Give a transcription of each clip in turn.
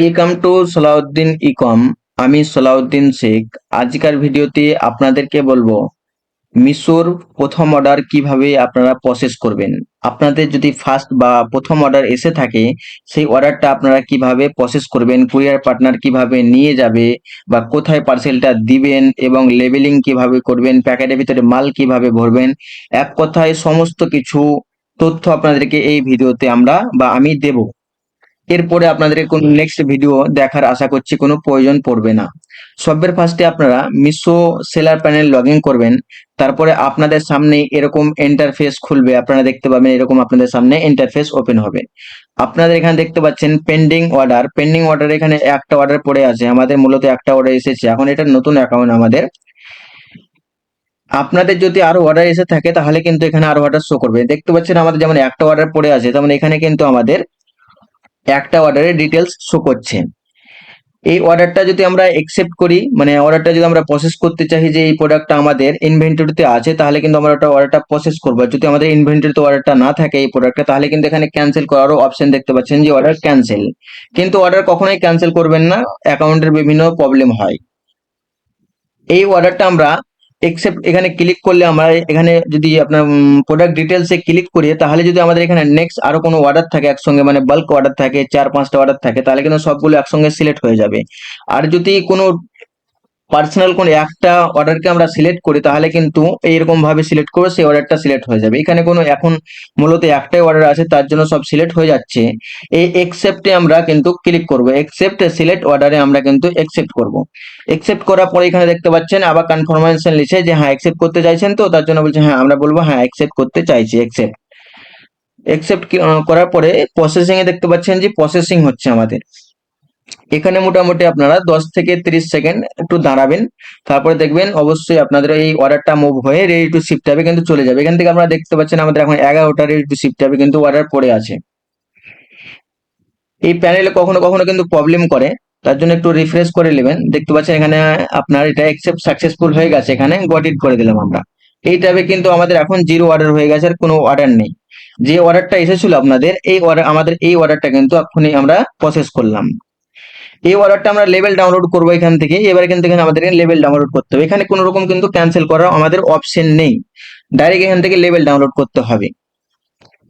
Welcome to Salauddin ইকম। আমি সালাউদ্দিন শেখ। আজকের ভিডিওতে আপনাদেরকে বলবো মিশোর প্রথম অর্ডার কিভাবে আপনারা প্রসেস করবেন। আপনাদের যদি ফার্স্ট বা প্রথম অর্ডার এসে থাকে, সেই অর্ডারটা আপনারা কিভাবে প্রসেস করবেন, কুরিয়ার পার্টনার কিভাবে নিয়ে যাবে বা কোথায় পার্সেলটা দিবেন এবং লেবেলিং কিভাবে করবেন, প্যাকেটের ভিতরে মাল কিভাবে ভরবেন, এক কথায় সমস্ত কিছু তথ্য আপনাদেরকে এই ভিডিওতে আমি দেব। এরপরে আপনাদের কোনো নেক্সট ভিডিও দেখার আশা করছি কোনো প্রয়োজন পড়বে না। সবের ফার্স্টে আপনারা Meesho seller panel log in করবেন। তারপরে আপনাদের সামনে এরকম ইন্টারফেস খুলবে, আপনারা দেখতে পাবেন এরকম আপনাদের সামনে ইন্টারফেস ওপেন হবে। আপনাদের এখানে দেখতে পাচ্ছেন পেন্ডিং অর্ডার, এখানে একটা অর্ডার পড়ে আছে, আমাদের মূলত একটা অর্ডার এসেছে। এখন এটা নতুন অ্যাকাউন্ট আমাদের। আপনাদের যদি আরো অর্ডার এসে থাকে তাহলে কিন্তু এখানে আরো অর্ডার শো করবে। দেখতে পাচ্ছেন আমাদের যেমন একটা অর্ডার পড়ে আছে, তেমন এখানে কিন্তু আমাদের একটা অর্ডারের ডিটেলস শো করছে। এই অর্ডারটা যদি আমরা একসেপ্ট করি, মানে অর্ডারটা যদি আমরা প্রসেস করতে চাই যে এই প্রোডাক্টটা আমাদের ইনভেন্টরিতে আছে, তাহলে কিন্তু আমরা ওটা অর্ডারটা প্রসেস করবো। যদি আমাদের ইনভেন্টরিতে অর্ডারটা না থাকে এই প্রোডাক্টটা, তাহলে কিন্তু এখানে ক্যান্সেল করারও অপশন দেখতে পাচ্ছেন যে অর্ডার ক্যান্সেল। কিন্তু অর্ডার কখনোই ক্যান্সেল করবেন না, অ্যাকাউন্টের বিভিন্ন প্রবলেম হয়। এই অর্ডারটা আমরা একসেপ্ট এখানে ক্লিক করলে, আমরা এখানে যদি আপনার প্রোডাক্ট ডিটেলসে ক্লিক করি, তাহলে যদি আমাদের এখানে নেক্সট আরো কোনো অর্ডার থাকে একসঙ্গে, মানে বাল্ক অর্ডার থাকে, 4-5টা অর্ডার থাকে, তাহলে কিন্তু সবগুলো একসঙ্গে সিলেক্ট হয়ে যাবে। আর যদি কোনো পার্সোনাল কোন একটা অর্ডারকে আমরা সিলেক্ট করি, তাহলে কিন্তু এইরকম ভাবে সিলেক্ট করে সেই অর্ডারটা সিলেক্ট হয়ে যাবে। এখানে কোনো এখন মূলত একটাই অর্ডার আছে, তার জন্য সব সিলেক্ট হয়ে যাচ্ছে। এই একসেপ্টে আমরা কিন্তু ক্লিক করব, একসেপ্ট সিলেক্ট অর্ডারে আমরা কিন্তু একসেপ্ট করব। একসেপ্ট করার পরে এখানে দেখতে পাচ্ছেন আবার কনফার্মেশন লিখছে যে হ্যাঁ একসেপ্ট করতে চাইছেন, তো তার জন্য বলছে হ্যাঁ, আমরা বলবো হ্যাঁ একসেপ্ট করতে চাইছি। একসেপ্ট একসেপ্ট করার পরে প্রসেসিং এ দেখতে পাচ্ছেন যে প্রসেসিং হচ্ছে আমাদের। এখানে মোটামুটি আপনারা 10 থেকে 30 সেকেন্ড একটু দাঁড়াবেন, তারপরে দেখবেন অবশ্যই আপনাদের এই অর্ডারটা মুভ হয়ে রেডি টু শিফট হবে কিন্তু চলে যাবে। এখান থেকে আপনারা দেখতে পাচ্ছেন আমাদের এখন 11টা রেডি টু শিফট হবে কিন্তু অর্ডার পড়ে আছে। এই প্যানেলে কখনো কখনো কিন্তু প্রবলেম করে, তার জন্য একটু রিফ্রেশ করে নেবেন। দেখতে পাচ্ছেন এখানে আপনার এটা অ্যাকসেপ্ট সাকসেসফুল হয়ে গেছে, এখানে গট ইট করে দিলাম আমরা। এই ট্যাবে কিন্তু আমাদের এখন জিরো অর্ডার হয়ে গেছে, আর কোনো অর্ডার নেই। যে অর্ডারটা এসেছিল আপনাদের, এই অর্ডার আমাদের এই অর্ডারটা কিন্তু এখনই আমরা প্রসেস করলাম। এই অর্ডারটা আমরা লেভেল ডাউনলোড করবো এখান থেকে। এবার এখান থেকে আমাদের লেভেল ডাউনলোড করতে হবে, এখানে কোনো রকম কিন্তু ক্যান্সেল করার আমাদের অপশন নেই, ডাইরেক্ট এখান থেকে লেভেল ডাউনলোড করতে হবে।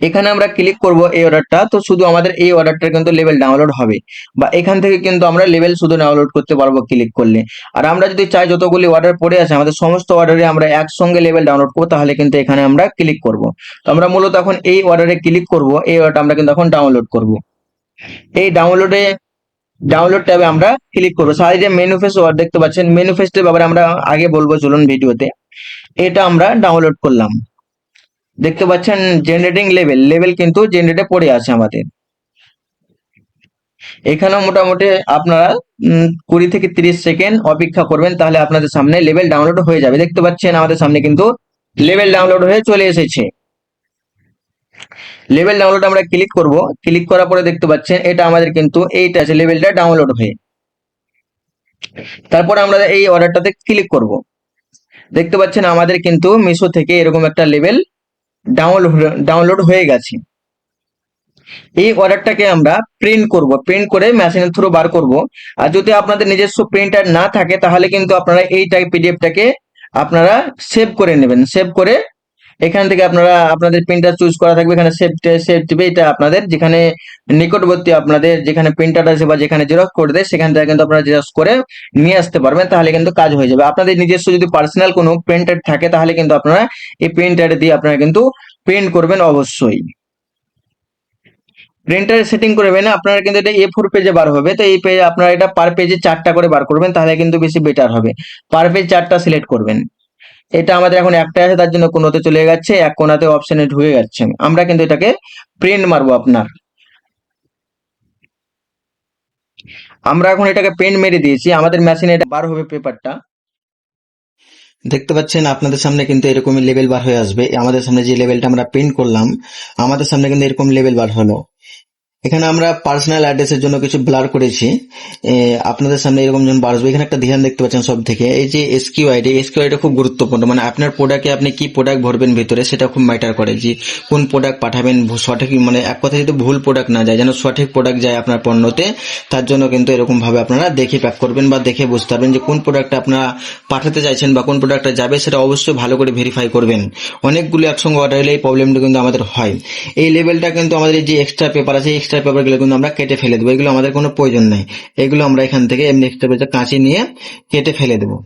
এখানে আমরা ক্লিক করব এই অর্ডারটা, তো শুধু আমাদের এই অর্ডারটা কিন্তু লেভেল ডাউনলোড হবে, বা এখান থেকে কিন্তু আমরা লেভেল শুধু ডাউনলোড করতে পারবো ক্লিক করলে। আর আমরা যদি চাই যতগুলি অর্ডার পড়ে আছে আমাদের সমস্ত অর্ডারে আমরা একসঙ্গে লেভেল ডাউনলোড করবো, তাহলে কিন্তু এখানে আমরা ক্লিক করব। তো আমরা মূলত এখন এই অর্ডারে ক্লিক করব, এই অর্ডারটা আমরা কিন্তু এখন ডাউনলোড করব। এই ডাউনলোড ট্যাবে আমরা ক্লিক করবো। সাইডে মেনু ফেস ওয়ার্ড দেখতে পাচ্ছেন, মেনু ফেসের ব্যাপারে আমরা আগে বলবো, চলুন ভিডিওতে। এটা আমরা ডাউনলোড করলাম। দেখতে পাচ্ছেন জেনারেটিং লেভেল, লেভেল কিন্তু জেনারেটে পড়ে আছে আমাদের। এখানেও মোটামুটি আপনারা 20 থেকে 30 সেকেন্ড অপেক্ষা করবেন, তাহলে আপনাদের সামনে লেভেল ডাউনলোড হয়ে যাবে। দেখতে পাচ্ছেন আমাদের সামনে কিন্তু লেভেল ডাউনলোড হয়ে চলে এসেছে। লেভেল ডাউনলোড আমরা ক্লিক করব, ক্লিক করার পরে দেখতে পাচ্ছেন এটা আমাদের কিন্তু এইটা আছে লেভেলটা ডাউনলোড হয়ে। তারপর আমরা এই অর্ডারটাতে ক্লিক করব। দেখতে পাচ্ছেন আমাদের কিন্তু মিশো থেকে এরকম একটা লেভেল ডাউনলোড হয়ে গেছে। এই অর্ডারটাকে আমরা প্রিন্ট করব, প্রিন্ট করে মেশিনের থ্রু বার করব। আর যদি আপনাদের নিজস্ব প্রিন্টার না থাকে, তাহলে কিন্তু আপনারা এই পিডিএফটাকে আপনারা সেভ করে নেবেন। সেভ করে এখান থেকে আপনারা আপনাদের প্রিন্টার চুজ করা থাকবে, এখানে সেভ টিপে এটা আপনাদের যেখানে নিকটবর্তী আপনাদের যেখানে প্রিন্টার আছে বা যেখানে জেরক্স করে দেয়, সেখান থেকে কিন্তু আপনারা জেরক্স করে নিয়ে আসতে পারবেন, তাহলে কিন্তু কাজ হয়ে যাবে। আপনাদের নিজস্ব যদি পার্সোনাল কোনো প্রিন্টার থাকে, তাহলে কিন্তু আপনারা এই প্রিন্টার দিয়ে আপনারা কিন্তু প্রিন্ট করবেন অবশ্যই। প্রিন্টারে সেটিং করবেন আপনারা কিন্তু এটা A4 পেজে বার হবে, তো এই পেজে আপনারা এটা পার পেজে 4টা করে বার করবেন, তাহলে কিন্তু বেশি বেটার হবে। পার পেজ 4টা সিলেক্ট করবেন। এটা আমাদের এখন একটা আছে, তার জন্য কোনোতে চলে যাচ্ছে, এক কোনাতে অপশনে ঢুকে যাচ্ছে। আমরা কিন্তু এটাকে প্রিন্ট মারবো আপনার। আমরা এখন এটাকে প্রিন্ট মেরে দিয়েছি, আমাদের মেশিনে এটা বার হবে পেপারটা। দেখতে পাচ্ছেন আপনাদের সামনে কিন্তু এরকমই লেভেল বার হয়ে আসবে। আমাদের সামনে যে লেভেলটা আমরা প্রিন্ট করলাম, আমাদের সামনে কিন্তু এরকম লেভেল বার হলো। এখানে আমরা পার্সোনাল অ্যাড্রেসের জন্য কিছু ব্লার করেছি। আপনাদের সামনে এরকম যখন বার আসবে, এখানে একটা ধ্যান দেখতে পাচ্ছেন সব থেকে, এই যে এসকিউআইডি খুব গুরুত্বপূর্ণ। মানে আপনার প্রোডাক্টে আপনি কি প্রোডাক্ট ভরবেন ভিতরে, সেটা খুব ম্যাটার করে যে কোন প্রোডাক্ট পাঠাবেন সঠিক, মানে এক কথায় যদি ভুল প্রোডাক্ট না যায়, যেন সঠিক প্রোডাক্ট যায় আপনার পণ্যতে। তার জন্য কিন্তু এরকম ভাবে আপনারা দেখে প্যাক করবেন বা দেখে বুঝতে পারবেন যে কোন প্রোডাক্টটা আপনারা পাঠাতে চাইছেন বা কোন প্রোডাক্টটা যাবে, সেটা অবশ্যই ভালো করে ভেরিফাই করবেন। অনেকগুলো একসঙ্গে অর্ডার হলে এই প্রবলেমটা কিন্তু আমাদের হয়। এই লেভেলটা কিন্তু আমাদের যে এক্সট্রা পেপার আছে, এক্সট্রা পেপারগুলো কিন্তু আমরা কেটে ফেলে দেবো, এগুলো আমাদের কোনো প্রয়োজন নেই। এগুলো আমরা এখান থেকে এমনি এক্সট্রা পেপার কাঁচি নিয়ে কেটে ফেলে দেবো।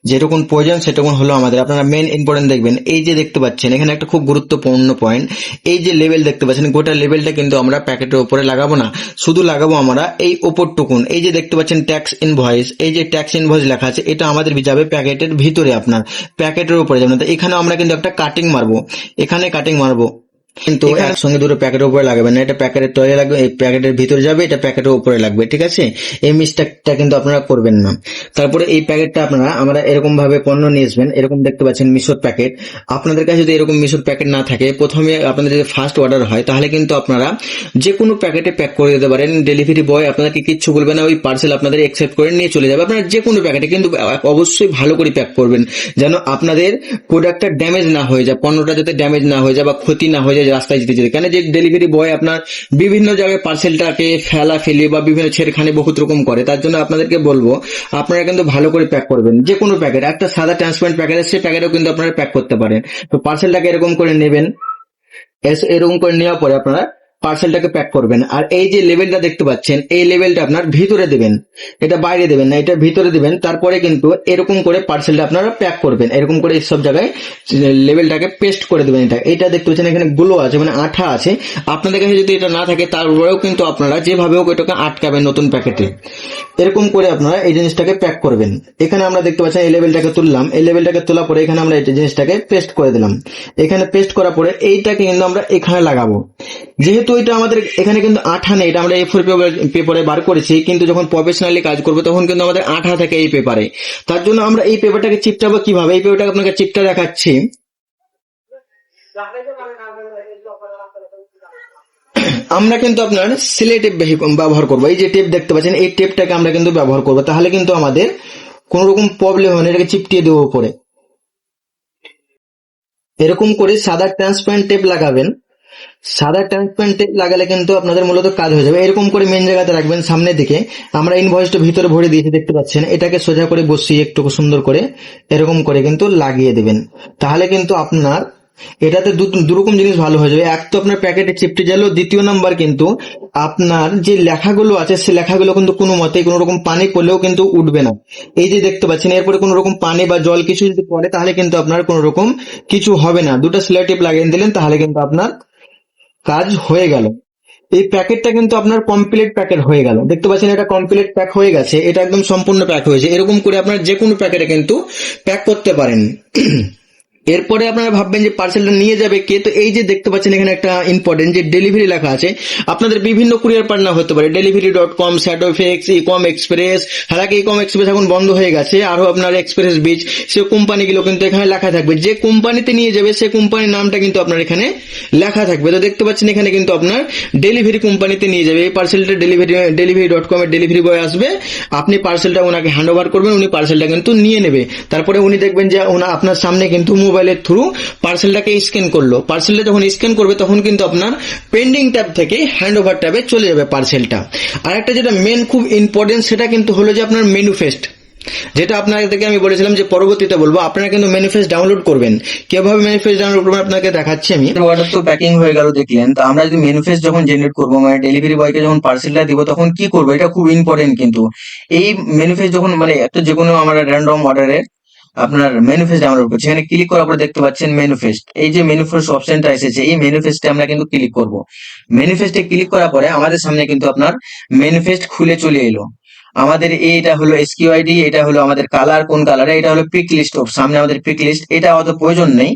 যেরকম প্রয়োজন সেরকম হলো আমাদের। আপনারা মেন ইম্পর্টেন্ট দেখবেন, এই যে দেখতে পাচ্ছেন এখানে একটা খুব গুরুত্বপূর্ণ পয়েন্ট, এই যে লেভেল দেখতে পাচ্ছেন, গোটা লেভেলটা কিন্তু আমরা প্যাকেটের উপরে লাগাবো না, শুধু লাগাবো আমরা এই ওপরটুকুন। এই যে দেখতে পাচ্ছেন ট্যাক্স ইনভয়েস, এই যে ট্যাক্স ইনভয়েস লেখা আছে, এটা আমাদের যাবে প্যাকেটের ভিতরে, আপনার প্যাকেটের উপরে যাবে না। তো এখানে আমরা কিন্তু একটা কাটিং মারবো, এখানে কাটিং মারবো, কিন্তু একসঙ্গে দুটো প্যাকেটের উপরে লাগাবেন না, এটা প্যাকেটের তলে লাগবে, এই প্যাকেটের ভিতরে যাবে, এটা প্যাকেটের উপরে লাগবে, ঠিক আছে? এই মিস্টেকটা কিন্তু আপনারা করবেন না। তারপরে এই প্যাকেটটা আপনারা আমরা এরকম ভাবে পণ্য নিয়ে আসবেন, এরকম দেখতে পাচ্ছেন মিশোর প্যাকেট। আপনাদের কাছে যদি এরকম মিশোর প্যাকেট না থাকে, প্রথমে আপনাদের যদি ফার্স্ট অর্ডার হয়, তাহলে কিন্তু আপনারা যে কোনো প্যাকেটে প্যাক করে দিতে পারেন। ডেলিভারি বয় আপনাদেরকে কিচ্ছু বলবে না, ওই পার্সেল আপনাদের অ্যাকসেপ্ট করে নিয়ে চলে যাবে। আপনারা যে কোনো প্যাকেটে কিন্তু অবশ্যই ভালো করে প্যাক করবেন, যেন আপনাদের প্রোডাক্টটা ড্যামেজ না হয়ে যায়, পণ্যটা যাতে ড্যামেজ না হয়ে যায় বা ক্ষতি না হয়ে যায় রাস্তায় যেতে যেতে। কেন যে ডেলিভারি বয় আপনার বিভিন্ন জায়গায় পার্সেলটাকে ফেলি বা বিভিন্ন ছেড়খানি বহুত রকম করে, তার জন্য আপনাদেরকে বলবো আপনারা কিন্তু ভালো করে প্যাক করবেন। যে কোনো প্যাকেট, একটা সাদা ট্রান্সপারেন্ট প্যাকেট আছে, সেই প্যাকেটও কিন্তু আপনারা প্যাক করতে পারেন। তো পার্সেলটাকে এরকম করে নেবেন, এরকম করে নেওয়ার পরে আপনারা পার্সেলটাকে প্যাক করবেন। আর এই যে লেভেলটা দেখতে পাচ্ছেন, এই লেভেলটা আপনার ভিতরে দেবেন, এটা বাইরে দেবেন না, এটা ভিতরে দিবেন। তারপরে কিন্তু এরকম করে পার্সেলটা আপনারা প্যাক করবেন, এরকম করে সব জায়গায় লেভেলটাকে পেস্ট করে দেবেন। এটা দেখতে পাচ্ছেন এখানে গুলো আছে, মানে আঠা আছে। আপনাদের কাছে যদি এটা না থাকে, তারপরেও কিন্তু আপনারা যেভাবে হোক এটাকে আটকাবেন নতুন প্যাকেটে, এরকম করে আপনারা এই জিনিসটাকে প্যাক করবেন। এখানে আমরা দেখতে পাচ্ছি এই লেভেলটাকে তুললাম, এই লেভেলটাকে তোলার পরে এখানে আমরা এই জিনিসটাকে পেস্ট করে দিলাম। এখানে পেস্ট করার পরে এইটাকে কিন্তু আমরা এখানে লাগাবো। যেহেতু এটা আমাদের এখানে কিন্তু আঠা নেই, এটা আমরা A4 পেপারে বার করেছি, কিন্তু যখন প্রফেশনালি কাজ করবো তখন কিন্তু আমাদের আঠা থাকে এই পেপারে। তার জন্য আমরা এই পেপারটাকে চিপটাবো কিভাবে, এই পেপারটাকে আপনাকে চিপটা দেখাচ্ছি। আমরা কিন্তু আপনার সিলে টেপ ব্যবহার করবো। এই যে টেপ দেখতে পাচ্ছেন, এই টেপটাকে আমরা কিন্তু ব্যবহার করবো, তাহলে কিন্তু আমাদের কোন রকম প্রবলেম হয় না। এটাকে চিপটিয়ে দেবো উপরে, এরকম করে সাদা ট্রান্সপারেন্ট টেপ লাগাবেন। সাদা ট্রান্সপারেন্ট টেপ লাগালে কিন্তু আপনাদের মূলত কাজ হয়ে যাবে। এরকম করে মেন জায়গাতে রাখবেন, সামনের দিকে। আমরা ইনভয়েসটা ভিতরে ভরে দিয়েছি দেখতে পাচ্ছেন, এটাকে সোজা করে বসিয়ে একটু সুন্দর করে এরকম করে কিন্তু লাগিয়ে দেবেন। তাহলে কিন্তু আপনার এটাতে দুরকম জিনিস ভালো হয়ে যাবে। এক তো আপনার প্যাকেটে চিপটে গেল, দ্বিতীয় নাম্বার কিন্তু আপনার যে লেখাগুলো আছে সে লেখাগুলো কিন্তু কোনো মতেই কোনো রকম পানি পড়লেও কিন্তু উঠবে না। এই যে দেখতে পাচ্ছেন, এরপরে কোনো রকম পানি বা জল কিছু যদি পড়ে, তাহলে কিন্তু আপনার কোনো রকম কিছু হবে না। দুটো সেলাই টিপ লাগিয়ে দিলেন, তাহলে কিন্তু আপনার কাজ হয়ে গেল। এই প্যাকেটটা কিন্তু আপনার কমপ্লিট প্যাকেট হয়ে গেল। দেখতে পাচ্ছেন এটা কমপ্লিট প্যাক হয়ে গেছে, এটা একদম সম্পূর্ণ প্যাক হয়েছে। এরকম করে আপনার যে কোনো প্যাকেটে কিন্তু প্যাক করতে পারেন। এরপরে আপনারা ভাববেন যে পার্সেলটা নিয়ে যাবে কে। তো এই যে দেখতে পাচ্ছেন এখানে একটা ইম্পর্টেন্ট যে ডেলিভারি লেখা আছে, আপনাদের বিভিন্ন কুরিয়ার পার্টনার হতে পারে, delivery.com, শ্যাডোফেক্স, ইকম এক্সপ্রেস। হালাকি ইকম এক্সপ্রেস এখন বন্ধ হয়ে গেছে, আরো আপনার এক্সপ্রেস বিচ, সে কোম্পানিগুলো কিন্তু এখানে লেখা থাকবে। যে কোম্পানিতে নিয়ে যাবে সে কোম্পানির নামটা কিন্তু আপনার এখানে লেখা থাকবে। তো দেখতে পাচ্ছেন এখানে কিন্তু আপনার ডেলিভারি কোম্পানিতে নিয়ে যাবে এই পার্সেলটা। delivery.com এর ডেলিভারি বয় আসবে, আপনি পার্সেলটা ওনাকে হ্যান্ড ওভার করবেন, উনি পার্সেলটা কিন্তু নিয়ে নেবে। তারপরে উনি দেখবেন যে আপনার সামনে কিন্তু মোবাইলের থ্রু পার্সেলটাকে স্ক্যান করলো। পার্সেলটা যখন স্ক্যান করবে তখন কিন্তু আপনার পেন্ডিং ট্যাব থেকে হ্যান্ড ওভার ট্যাবে চলে যাবে পার্সেলটা। আর একটা যেটা মেন খুব ইম্পর্টেন্ট, সেটা কিন্তু হলো যে আপনার ম্যানিফেস্ট, যেটা আপনাদেরকে আমি বলেছিলাম যে পরবর্তীতে বলবো। আপনারা কিন্তু ম্যানিফেস্ট ডাউনলোড করবেন। কিভাবে ম্যানিফেস্ট ডাউনলোড করবেন আপনাকে দেখাচ্ছি আমি। অর্ডার তো প্যাকিং হয়ে গেল দেখলেন। তো আমরা যদি ম্যানিফেস্ট যখন জেনারেট করবো, মানে ডেলিভারি বয়কে যখন পার্সেলটা দিব, তখন কি করবো, এটা খুব ইম্পর্টেন্ট কিন্তু। এই ম্যানিফেস্ট যখন মানে একটা যে কোনো আমরা র্যান্ডম অর্ডারের আপনার ম্যানিফেস্ট ডাউনলোড করছি, এখানে ক্লিক করার পর দেখতে পাচ্ছেন ম্যানিফেস্ট, এই যে ম্যানিফেস্ট অপশনটা এসেছে, এই ম্যানিফেস্টে আমরা কিন্তু ক্লিক করব। ম্যানিফেস্টে ক্লিক করার পরে আমাদের সামনে কিন্তু আপনার ম্যানিফেস্ট খুলে চলে এলো। আমাদের এইটা হলো এসকিউআইডি, এটা হলো আমাদের কালার, কোন কালারে, এটা হলো পিক লিস্ট, সামনে আমাদের পিক লিস্ট, এটা অত প্রয়োজন নেই।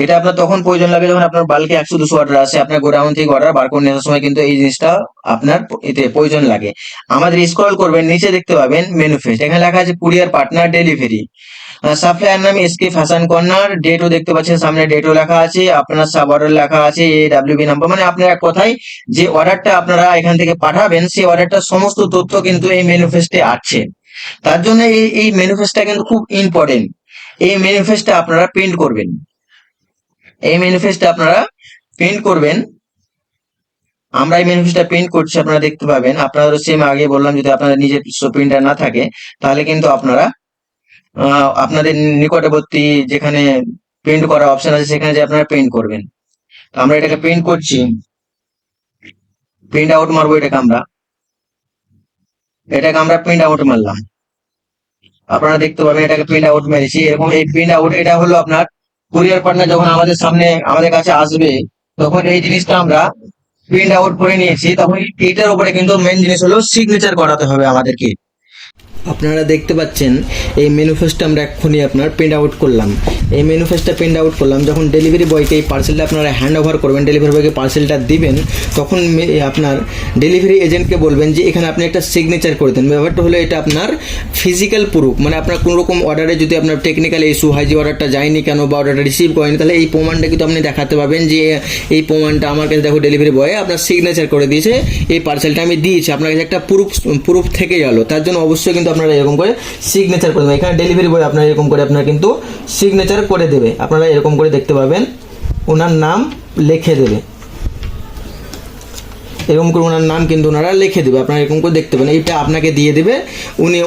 এটা আপনার তখন প্রয়োজন লাগে যখন আপনার বাল্কে 100-200 অর্ডার আছে, আপনার গোডাউন থেকে অর্ডার বার করে নেওয়ার সময় কিন্তু এই জিনিসটা আপনার এতে প্রয়োজন লাগে। আমাদের স্ক্রল করবেন, নিচে দেখতে পাবেন ম্যানুফেস্ট, এখানে লেখা আছে কুরিয়ার পার্টনার ডেলিভারি। সাপ্লায়ার নাম এসকে ফ্যাশন কর্নার, ডেটও দেখতে পাচ্ছেন, সামনে ডেটও লেখা আছে, আপনার সাব অর্ডার লেখা আছে, AWB নাম্বার, মানে আপনার এক কথায় যে অর্ডারটা আপনারা এখান থেকে পাঠাবেন সেই অর্ডারটার সমস্ত তথ্য কিন্তু এই ম্যানিফেস্টে আছে। তার জন্য এই ম্যানিফেস্টটা কিন্তু খুব ইম্পর্টেন্ট। এই ম্যানিফেস্টটা আপনারা প্রিন্ট করবেন, এই ম্যানিফেস্টটা আপনারা প্রিন্ট করবেন। আমরা এই ম্যানিফেস্টটা প্রিন্ট করছি, আপনারা দেখতে পাবেন। আপনারা সেম আগে বললাম, যদি আপনাদের নিজের প্রিন্টার না থাকে তাহলে কিন্তু আপনারা আপনাদের নিকটবর্তী যেখানে প্রিন্ট করা অপশন আছে সেখানে যে আপনারা প্রিন্ট করবেন। তো আমরা এটাকে প্রিন্ট করছি, প্রিন্ট আউট মারবো, এটাকে আমরা প্রিন্ট আউট মারলাম। আপনারা দেখতে পাবেন এটাকে প্রিন্ট আউট মেরেছি। এরকম এই প্রিন্ট আউট, এটা হলো আপনার কুরিয়ার পার্টনার যখন আমাদের সামনে আমাদের কাছে আসবে তখন এই জিনিসটা আমরা প্রিন্ট আউট করে নিয়েছি, তখন এইটার উপরে কিন্তু মেন জিনিস হলো সিগনেচার করাতে হবে আমাদেরকে। আপনারা দেখতে পাচ্ছেন এই ম্যানিফেস্টটা আমরা এক্ষুনি আপনার প্রিন্ট আউট করলাম। এই ম্যানিফেস্টটা প্রিন্ট আউট করলাম, যখন ডেলিভারি বয়কে এই পার্সেলটা আপনারা হ্যান্ড ওভার করবেন, ডেলিভারি বয়কে পার্সেলটা দিবেন, তখন আপনার ডেলিভারি এজেন্টকে বলবেন যে এখানে আপনি একটা সিগনেচার করে দেন। ব্যাপারটা হলো এটা আপনার ফিজিক্যাল প্রুফ, মানে আপনার কোনো রকম অর্ডারে যদি আপনার টেকনিক্যাল ইস্যু হয় যে অর্ডারটা যায়নি কেন বা অর্ডারটা রিসিভ করেনি, তাহলে এই প্রমাণটা কিন্তু আপনি দেখাতে পারবেন যে এই প্রমাণটা আমার কাছে দেখো ডেলিভারি বয় আপনার সিগনেচার করে দিয়েছে, এই পার্সেলটা আমি দিয়েছি, আপনার কাছে একটা প্রুফ থেকে গেল। তার জন্য অবশ্যই কিন্তু আপনারা এরকম করে সিগনেচার করে দেবেন। এখানে ডেলিভারি বয় আপনার এরকম করে আপনার কিন্তু সিগনেচার করে দেবে। আপনারা এরকম করে দেখতে পাবেন, ওনার নাম লিখে দেবে, এরকম করে ওনার নাম কিন্তু ওনারা লিখে দেবে। আপনারা এরকম করে দেখতে পাবেন, এইটা আপনাকে দিয়ে দেবে,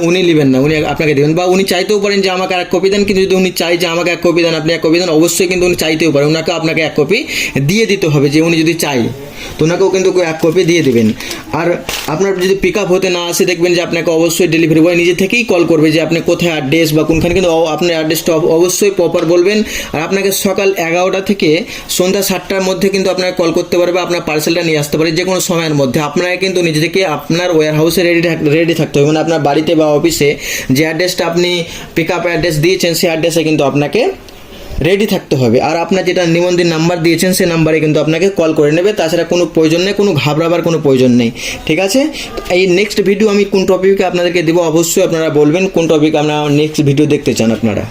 উনি নেবেন না, উনি আপনাকে দেবেন। বা উনি চাইতেও পারেন যে আমাকে এক কপি দেন, কিন্তু যদি উনি চাই যে আমাকে এক কপি দেন, আপনি এক কপি দেন, অবশ্যই কিন্তু উনি চাইতেও পারেন, ওনাকে আপনাকে এক কপি দিয়ে দিতে হবে। যে উনি যদি চাই তো ওনাকেও কিন্তু এক কপি দিয়ে দেবেন। আর আপনার যদি পিক আপ হতে না আসে, দেখবেন যে আপনাকে অবশ্যই ডেলিভারি বয় নিজে থেকেই কল করবে যে আপনি কোথায় অ্যাড্রেস বা কোনখানে, কিন্তু আপনার অ্যাড্রেসটা অবশ্যই প্রপার বলবেন। আর আপনাকে সকাল 11টা থেকে সন্ধ্যা 7টার মধ্যে কিন্তু আপনাকে কল করতে পারবে, আপনার পার্সেলটা নিয়ে আসতে পারে যে কোনো সময়ের মধ্যে। আপনাকে কিন্তু নিজে থেকে আপনার ওয়্যার হাউসে রেডি থাকতে হবে, মানে আপনার বাড়িতে বা অফিসে যে অ্যাড্রেসটা আপনি পিক আপ অ্যাড্রেস দিয়েছেন সেই অ্যাড্রেসে কিন্তু আপনাকে রেডি থাকতে হবে। আর আপনার যেটা নিবন্ধন নাম্বার দিয়েছেন সেই নাম্বারে কিন্তু আপনাকে কল করে নেবে, তাছাড়া কোনো প্রয়োজন নেই, কোনো ঘাবড়াবার কোনো প্রয়োজন নেই। ঠিক আছে, এই নেক্সট ভিডিও আমি কোন টপিকে আপনাদেরকে দেবো অবশ্যই আপনারা বলবেন কোন টপিক আপনারা নেক্সট ভিডিও দেখতে চান আপনারা।